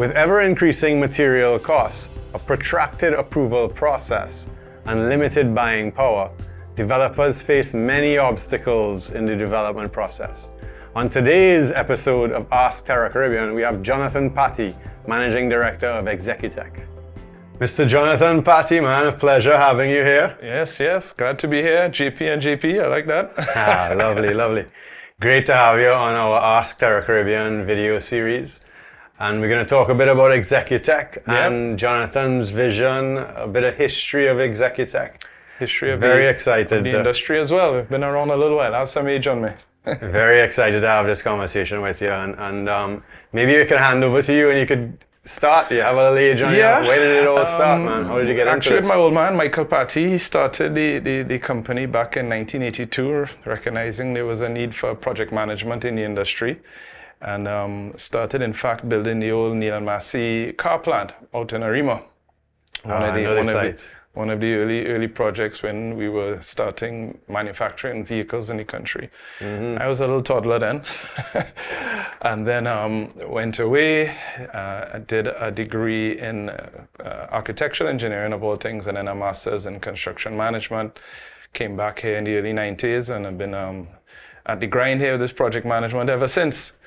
With ever-increasing material costs, a protracted approval process, and limited buying power, developers face many obstacles in the development process. On today's episode of AskTerraCaribbean, we have Jonathan Paty, Managing Director of Exeqtech. Mr. Jonathan Paty, man, a pleasure having you here. Yes, glad to be here. JP and JP, I like that. Lovely. Great to have you on our AskTerraCaribbean video series. And we're going to talk a bit about Exeqtech and Jonathan's vision, a bit of history of Exeqtech. History of Very excited. The industry as well. We've been around a little while. Have some age on me. Very excited to have this conversation with you. And maybe we can hand over to you and you could start. You have a little age on you. Where did it all start, man? How did you get into this? Actually, my old man, Michael Paty, he started the company back in 1982, recognizing there was a need for project management in the industry. And started, in fact, building the old Neil and Massey car plant out in Arima. One of the early projects when we were starting manufacturing vehicles in the country. I was a little toddler then. And then went away, did a degree in architectural engineering of all things, and then a master's in construction management. Came back here in the early 90s and I've been at the grind here with this project management ever since.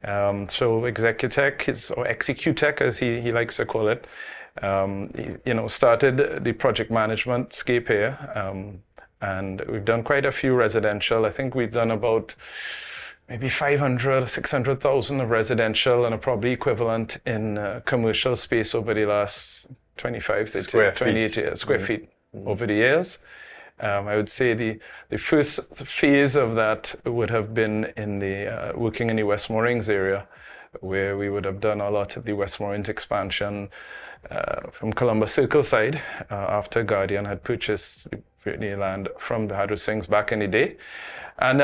So Exeqtech, or Exeqtech as he likes to call it, started the project management scape here, and we've done quite a few residential. I think we've done about maybe 500, 600,000 of residential and a probably equivalent in commercial space over the last 25, 30, 28 years, square feet over the years. I would say the first phase of that would have been in the working in the West Moorings area, where we would have done a lot of the West Moorings expansion from Columbus Circle side after Guardian had purchased the land from the Hadro Swings back in the day. And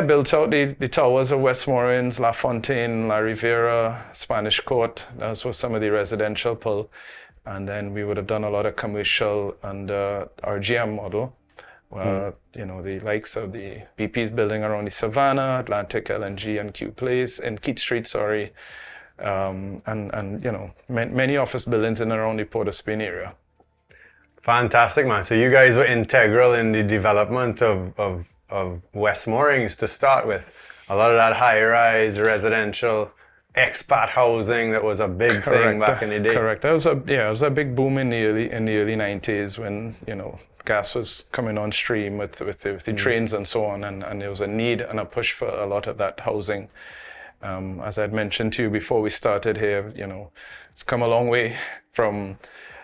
built out the towers of West Moorings, La Fontaine, La Rivera, Spanish Court. Those were some of the residential pull. And then we would have done a lot of commercial and RGM model. The likes of the BP's building around the Savannah, Atlantic LNG and Keith Street, and many office buildings in and around the Port of Spain area. Fantastic, man. So you guys were integral in the development of West Moorings to start with. A lot of that high-rise residential expat housing that was a big thing back in the day. Correct. It was a big boom in the early 90s when gas was coming on stream with the trains and so on, and there was a need and a push for a lot of that housing. As I'd mentioned to you before we started here, it's come a long way from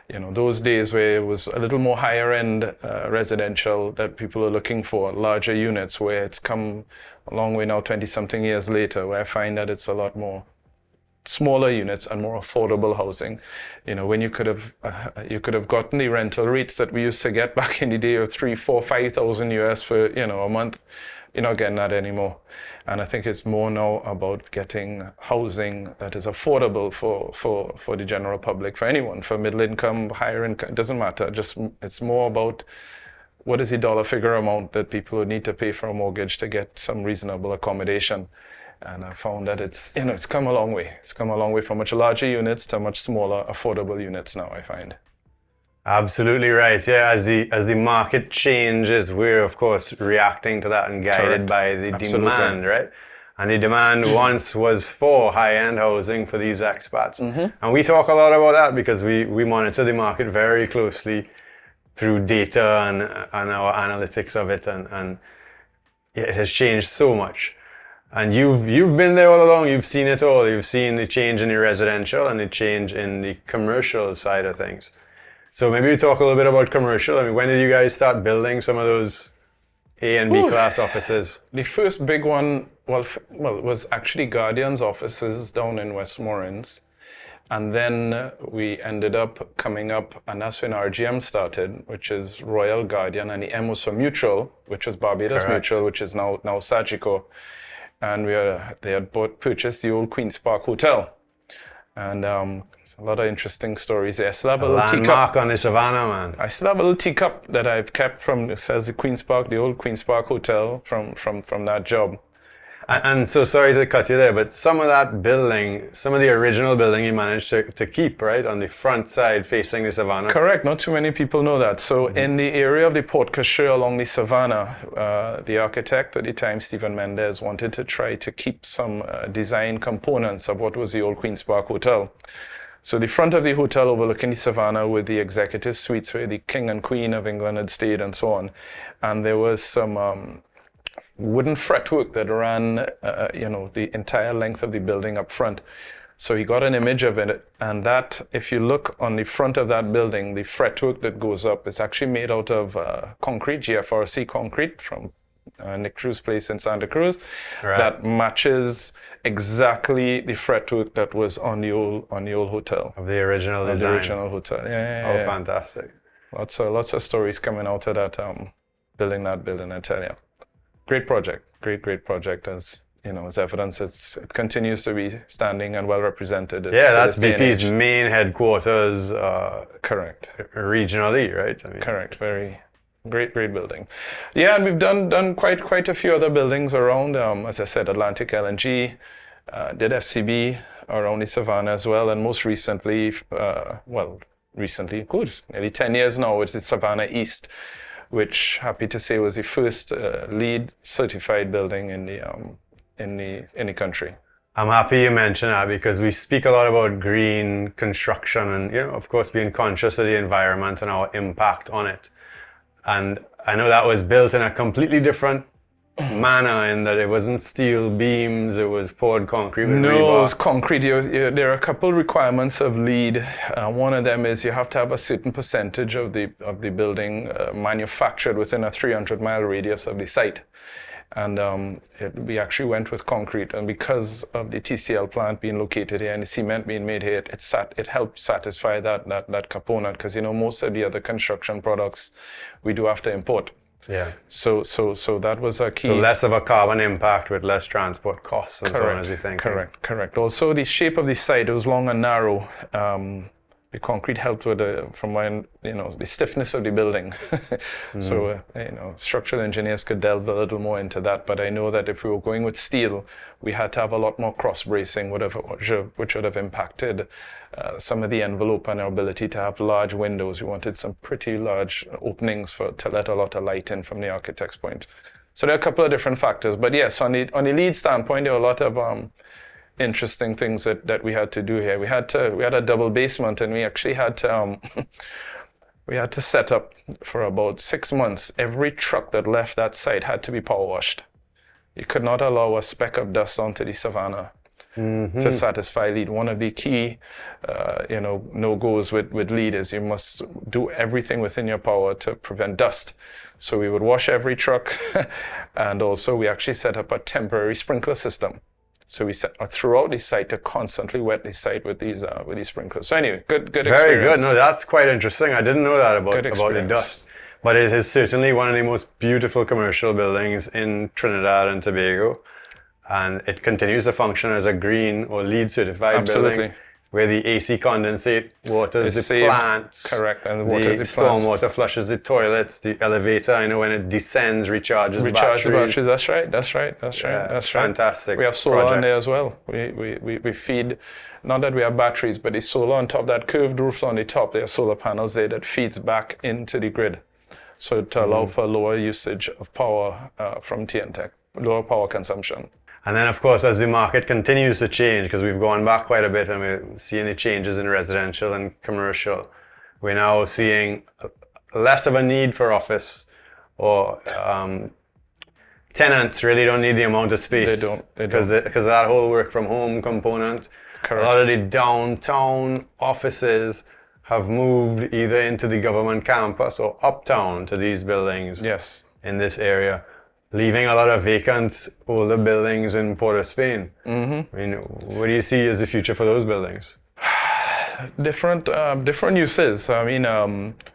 those days where it was a little more higher end residential that people are looking for, larger units, where it's come a long way now, 20 something years later, where I find that it's a lot more smaller units and more affordable housing. When you could have gotten the rental rates that we used to get back in the day of $3,000, $4,000, $5,000 US for a month, you're not getting that anymore. And I think it's more now about getting housing that is affordable for the general public, for anyone, for middle income, higher income, it doesn't matter. It's more about what is the dollar figure amount that people would need to pay for a mortgage to get some reasonable accommodation. And I found that it's come a long way. It's come a long way from much larger units to much smaller, affordable units now, I find. Absolutely right. Yeah, as the market changes, we're of course reacting to that and guided by the demand, right? And the demand once was for high-end housing for these expats. And we talk a lot about that because we monitor the market very closely through data and our analytics of it, and it has changed so much. And you've been there all along. You've seen it all. You've seen the change in the residential and the change in the commercial side of things. So maybe we talk a little bit about commercial. I mean, when did you guys start building some of those A and B class offices? The first big one, was actually Guardian's offices down in West Moorings. And then we ended up coming up, and that's when RGM started, which is Royal Guardian, and the M was for Mutual, which was Barbados Mutual, which is now Sagicor. And they had purchased the old Queen's Park Hotel. And there's a lot of interesting stories there. I still have a little teacup on the Savannah, man. I still have a little teacup that I've kept from, it says the Queen's Park, the old Queen's Park Hotel from that job. And so sorry to cut you there, but some of that building, some of the original building you managed to keep, right? On the front side facing the savannah. Correct. Not too many people know that. So in the area of the Port Cochere along the savannah, the architect at the time, Stephen Mendez, wanted to try to keep some design components of what was the old Queen's Park Hotel. So the front of the hotel overlooking the savannah with the executive suites where the King and Queen of England had stayed and so on. And there was some wooden fretwork that ran, the entire length of the building up front. So he got an image of it, and that, if you look on the front of that building, the fretwork that goes up is actually made out of concrete, GFRC concrete from Nick Drew's place in Santa Cruz, that matches exactly the fretwork that was on the old hotel. Of the original design. The original hotel. Yeah. Fantastic. Lots of stories coming out of that building, I tell you. Great project, great project. As you know, as evidence, it continues to be standing and well represented. That's BP's main headquarters. Correct. Regionally, right? Correct. Very great building. Yeah, and we've done quite a few other buildings around. As I said, Atlantic LNG, did FCB around the Savannah as well, and most recently, nearly 10 years now, it's the Savannah East, which, happy to say, was the first LEED certified building in the country. I'm happy you mentioned that because we speak a lot about green construction and, of course, being conscious of the environment and our impact on it. And I know that was built in a completely different manner in that it wasn't steel beams, it was poured concrete with rebar. It was concrete. There are a couple requirements of LEED. One of them is you have to have a certain percentage of the building manufactured within a 300-mile radius of the site. And we actually went with concrete, and because of the TCL plant being located here and the cement being made here, it helped satisfy that component, because most of the other construction products we do have to import. Yeah. So that was a key. So less of a carbon impact with less transport costs and so on, as you think. Correct. Also, the shape of the site, it was long and narrow. The concrete helped with the stiffness of the building. So structural engineers could delve a little more into that. But I know that if we were going with steel, we had to have a lot more cross bracing, which would have impacted some of the envelope and our ability to have large windows. We wanted some pretty large openings to let a lot of light in from the architect's point. So there are a couple of different factors. But yes, on the LEED standpoint, there are a lot of interesting things that we had to do here. We had a double basement, and we actually had to set up for about 6 months. Every truck that left that site had to be power washed. You could not allow a speck of dust onto the savannah to satisfy LEED. One of the key no-goes with LEED is you must do everything within your power to prevent dust. So we would wash every truck, and also we actually set up a temporary sprinkler system. So we set throughout the site to constantly wet the site with these sprinklers. So anyway, good experience. Very good. No, that's quite interesting. I didn't know that about the dust. But it is certainly one of the most beautiful commercial buildings in Trinidad and Tobago. And it continues to function as a green or LEED certified building, where the AC condensate waters the plant. Correct, and the stormwater flushes the toilets. The elevator, I know when it descends, recharges batteries. That's right. Fantastic. We have solar on there as well. We feed, not that we have batteries, but the solar on top, that curved roof on the top, there are solar panels there that feeds back into the grid. So to allow for lower usage of power from TNTech, lower power consumption. And then, of course, as the market continues to change, because we've gone back quite a bit and we're seeing the changes in residential and commercial, we're now seeing less of a need for office, or tenants really don't need the amount of space. They don't. Because of that whole work from home component. Correct. A lot of the downtown offices have moved either into the government campus or uptown to these buildings in this area, leaving a lot of vacant older buildings in Port of Spain. Mm-hmm. I mean, what do you see as the future for those buildings? Different uses. I mean,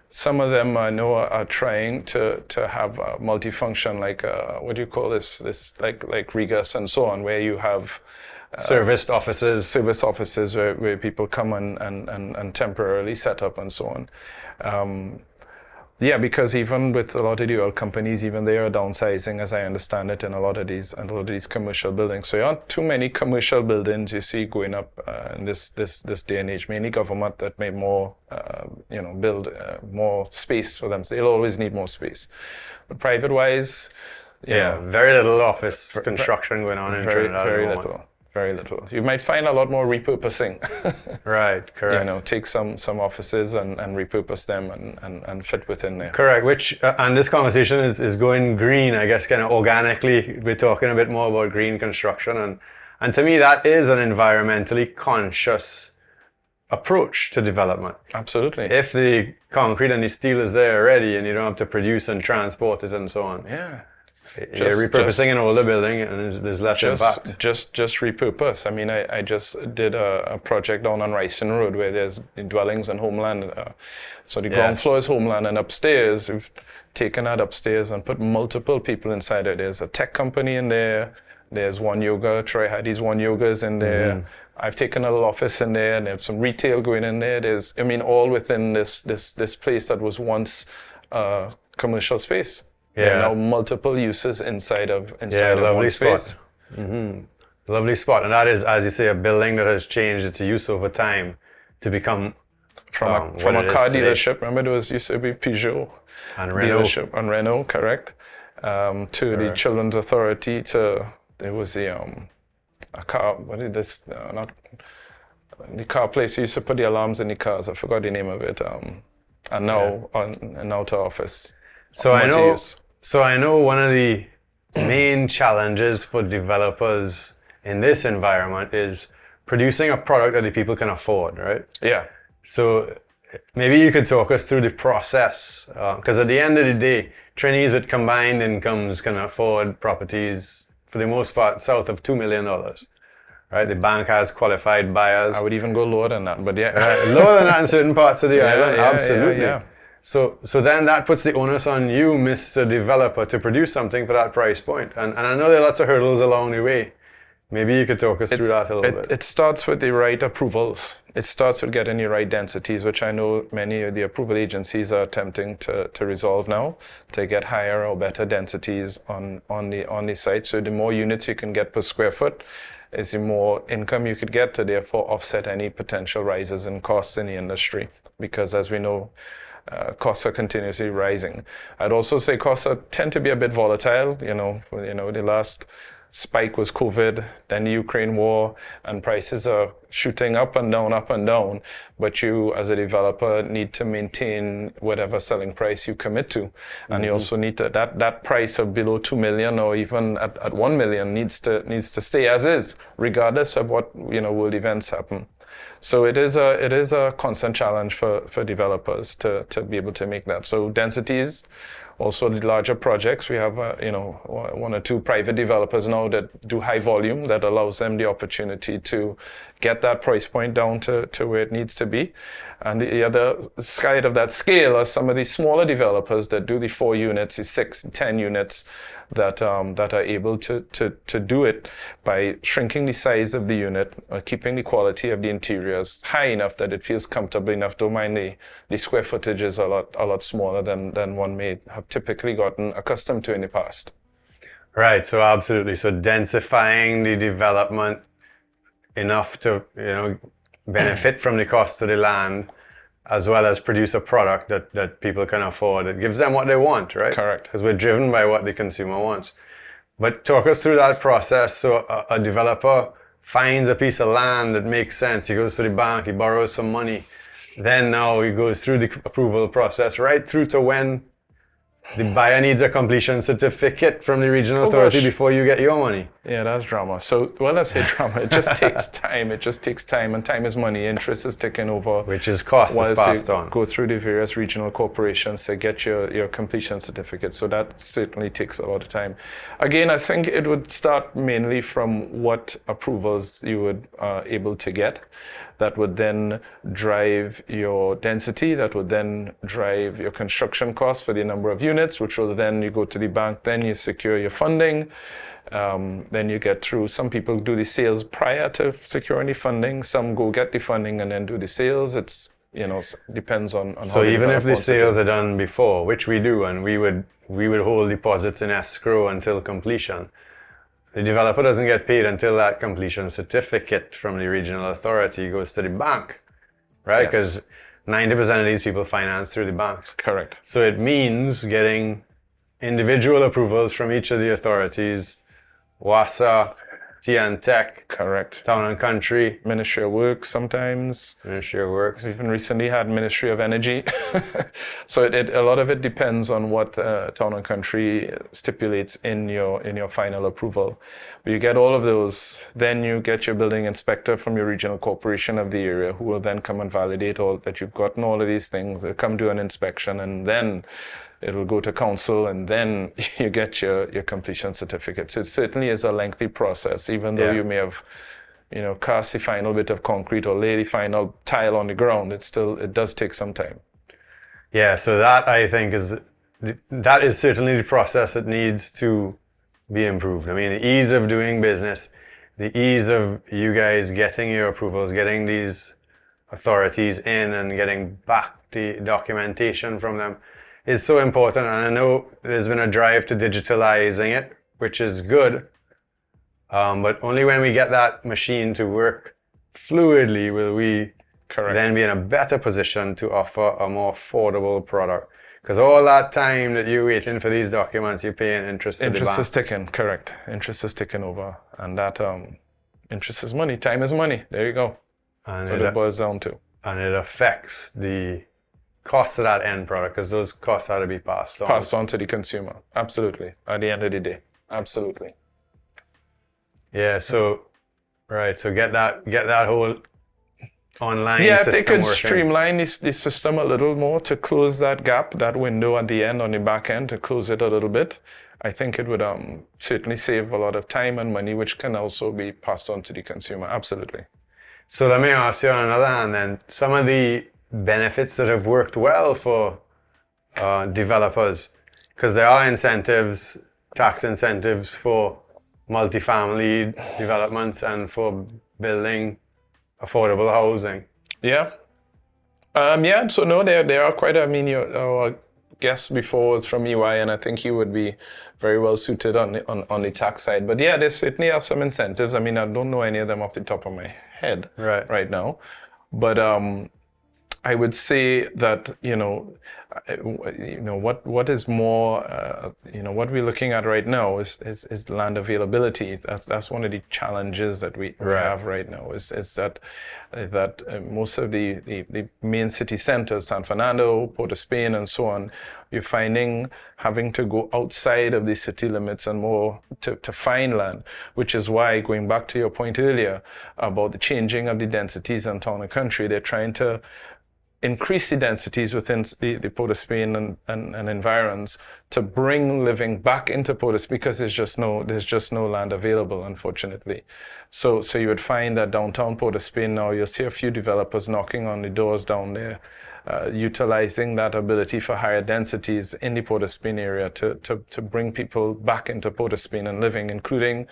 some of them I know are trying to have multifunction, like what do you call this like Regas and so on, where you have service offices where people come and temporarily set up and so on. Yeah, because even with a lot of the oil companies, even they are downsizing, as I understand it, in a lot of these commercial buildings. So there aren't too many commercial buildings you see going up in this day and age. Mainly government that may more, build more space for them. So they'll always need more space. But private wise, very little office construction going on in Trinidad. Very little. Very little. You might find a lot more repurposing. Right, correct. Take some offices and repurpose them and fit within there. Correct, which, and this conversation is going green, I guess, kind of organically. We're talking a bit more about green construction. And to me, that is an environmentally conscious approach to development. Absolutely. If the concrete and the steel is there already and you don't have to produce and transport it and so on. Yeah. You're repurposing an older building and there's less impact. Just repurpose. I mean, I just did a project down on Ricin Road where there's dwellings and homeland. So the ground floor is homeland, and upstairs, we've taken that upstairs and put multiple people inside it. There's a tech company in there. There's One Yoga. Troy had these One Yogas in there. Mm-hmm. I've taken a little office in there, and there's some retail going in there. All within this place that was once commercial space. Yeah. There are now multiple uses inside of one space. Mm-hmm. Lovely spot. And that is, as you say, a building that has changed its use over time to become from a car dealership. Remember, there used to be Peugeot and Renault. Dealership and Renault, correct? To the Children's Authority. There was a car. What is this? Not the car place used to put the alarms in the cars. I forgot the name of it. And now to office. So I know one of the main challenges for developers in this environment is producing a product that the people can afford, right? Yeah. So maybe you could talk us through the process, because at the end of the day, Trinis with combined incomes can afford properties, for the most part, south of $2 million, right? The bank has qualified buyers. I would even go lower than that, but yeah. Lower than that in certain parts of the island, yeah, absolutely. Yeah. So then that puts the onus on you, Mr. Developer, to produce something for that price point. And I know there are lots of hurdles along the way. Maybe you could talk us through that a little bit. It starts with the right approvals. It starts with getting the right densities, which I know many of the approval agencies are attempting to resolve now, to get higher or better densities on the site. So the more units you can get per square foot is the more income you could get to therefore offset any potential rises in costs in the industry. Because as we know, costs are continuously rising. I'd also say costs tend to be a bit volatile. The last spike was COVID, then the Ukraine war, and prices are shooting up and down. But you, as a developer, need to maintain whatever selling price you commit to. And you also need to, that price of below 2 million or even at 1 million needs to stay as is, regardless of what, world events happen. So it is a constant challenge for developers to be able to make that. So densities, also the larger projects, we have one or two private developers now that do high volume that allows them the opportunity to get that price point down to where it needs to be. And the other side of that scale are some of the smaller developers that do the 4 units, the 6, 10 units that are able to do it by shrinking the size of the unit, keeping the quality of the interiors high enough that it feels comfortable enough. Don't mind the square footage is a lot smaller than one may have typically gotten accustomed to in the past. Right. So absolutely. So densifying the development enough to benefit from the cost of the land, as well as produce a product that people can afford. It gives them what they want, right? Correct. Because we're driven by what the consumer wants. But talk us through that process. So a developer finds a piece of land that makes sense. He goes to the bank, he borrows some money. Then now he goes through the approval process right through to when the buyer needs a completion certificate from the regional authority before you get your money. Yeah, that's drama. So, let's say drama. It just takes time. It just takes time, and time is money. Interest is taking over. Which is cost is passed on. Go through the various regional corporations to get your completion certificate. So that certainly takes a lot of time. Again, I think it would start mainly from what approvals you would able to get. That would then drive your density, that would then drive your construction costs for the number of units, which will then you go to the bank, then you secure your funding, then you get through. Some people do the sales prior to securing the funding, some go get the funding and then do the sales. It's depends on So how the even if developer the wants to do sales are done before, which we do, and we would hold deposits in escrow until completion, the developer doesn't get paid until that completion certificate from the regional authority goes to the bank, right? Because 90% of these people finance through the banks. Correct. So it means getting individual approvals from each of the authorities, WASA, TNTech, Correct. Town and Country, Ministry of Works sometimes. Ministry of Works. We even recently had Ministry of Energy. So a lot of it depends on what Town and Country stipulates in your final approval. But you get all of those, then you get your building inspector from your regional corporation of the area, who will then come and validate all that you've gotten all of these things. They'll come do an inspection, and then it will go to council, and then you get your completion certificate. So it certainly is a lengthy process, even though you may have, cast the final bit of concrete or lay the final tile on the ground. It does take some time. Yeah, so that I think that is certainly the process that needs to be improved. I mean, the ease of doing business, the ease of you guys getting your approvals, getting these authorities in and getting back the documentation from them is so important. And I know there's been a drive to digitalizing it, which is good. But only when we get that machine to work fluidly will we then be in a better position to offer a more affordable product. Because all that time that you're waiting for these documents, you're paying interest to the bank. Interest is ticking, correct. Interest is ticking over. And that interest is money. Time is money. There you go. That's what it boils down to. And it affects the cost of that end product, because those costs have to be passed on. Passed on to the consumer. Absolutely. At the end of the day. Absolutely. Yeah, so get that whole online system if they could working. streamline the system a little more to close that gap, that window at the end on the back end, to close it a little bit, I think it would certainly save a lot of time and money, which can also be passed on to the consumer. Absolutely. So let me ask you on another hand then, some of the benefits that have worked well for developers, because there are incentives, tax incentives for multifamily developments and for building affordable housing. Yeah. So no, there are quite, our guest before was from EY, and I think you would be very well suited on the tax side. But yeah, there certainly are some incentives. I mean, I don't know any of them off the top of my head right now. But I would say that, what is more, what we're looking at right now is land availability. That's one of the challenges that we have right now, is that most of the main city centers, San Fernando, Port of Spain, and so on, you're finding having to go outside of the city limits and more to find land, which is why, going back to your point earlier about the changing of the densities in town and country, they're trying to increase the densities within the Port of Spain and environs to bring living back into Port of Spain, because there's just no land available, unfortunately. So you would find that downtown Port of Spain now, you'll see a few developers knocking on the doors down there, utilizing that ability for higher densities in the Port of Spain area to bring people back into Port of Spain and living, including,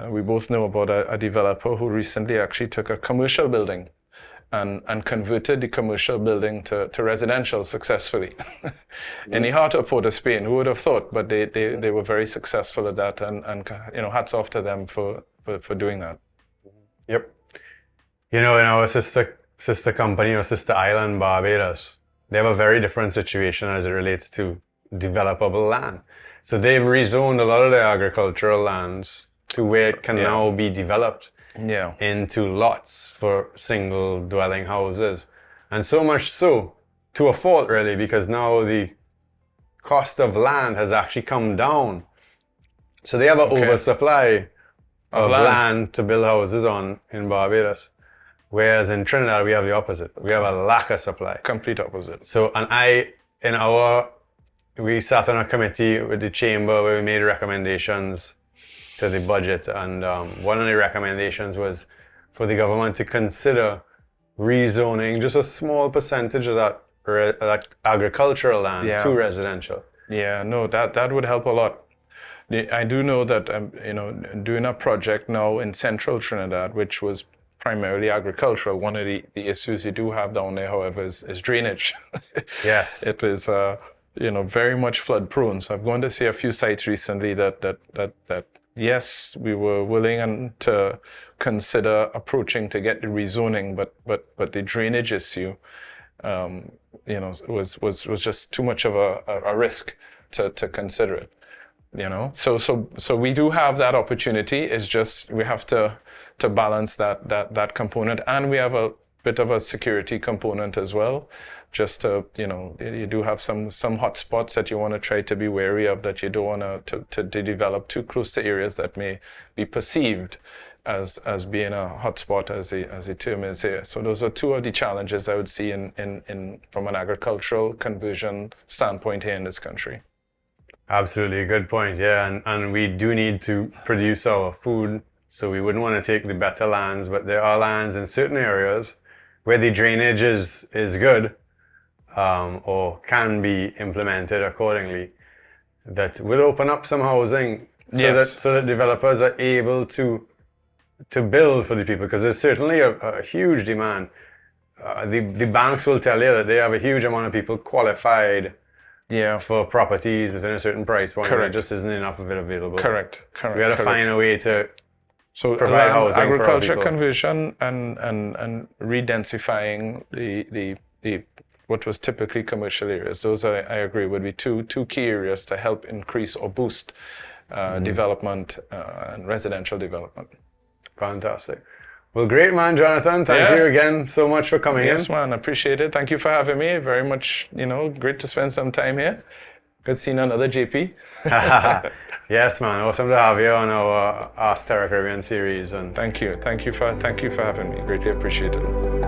we both know about a developer who recently actually took a commercial building and converted the commercial building to residential successfully. In the heart of Port of Spain, who would have thought? But they were very successful at that, and hats off to them for doing that. Yep. In our sister company or sister island, Barbados, they have a very different situation as it relates to developable land. So they've rezoned a lot of their agricultural lands to where it can now be developed into lots for single dwelling houses. And so much so, to a fault really, because now the cost of land has actually come down. So they have an oversupply of land to build houses on in Barbados. Whereas in Trinidad, we have the opposite. We have a lack of supply. Complete opposite. So, we sat on a committee with the chamber where we made recommendations to the budget, and one of the recommendations was for the government to consider rezoning just a small percentage of that agricultural land to residential. Yeah, no, that would help a lot. I do know that doing a project now in central Trinidad, which was primarily agricultural. One of the issues you do have down there, however, is drainage. Yes. It is, very much flood prone. So I've gone to see a few sites recently that yes, we were willing to consider approaching to get the rezoning, but the drainage issue, was just too much of a risk to consider it. So we do have that opportunity. It's just we have to balance that component, and we have a bit of a security component as well. Just to, you do have some hot spots that you want to try to be wary of, that you don't want to develop too close to areas that may be perceived as being a hot spot, as the term is here. So those are two of the challenges I would see in from an agricultural conversion standpoint here in this country. Absolutely, a good point. Yeah, and we do need to produce our food, so we wouldn't want to take the better lands, but there are lands in certain areas where the drainage is good, or can be implemented accordingly, that will open up some housing, so that developers are able to build for the people, because there's certainly a huge demand. The banks will tell you that they have a huge amount of people qualified for properties within a certain price point. There just isn't enough of it available. Correct. We got to find a way to provide housing agriculture for our people. conversion and redensifying the what was typically commercial areas. Those I agree would be two key areas to help increase or boost development and residential development. Fantastic. Well, great, man, Jonathan. Thank you again so much for coming in. Yes, man. Appreciate it. Thank you for having me. Very much, great to spend some time here. Good seeing another JP. Yes, man. Awesome to have you on our AskTerraCaribbean series. And thank you for having me. Greatly appreciate it.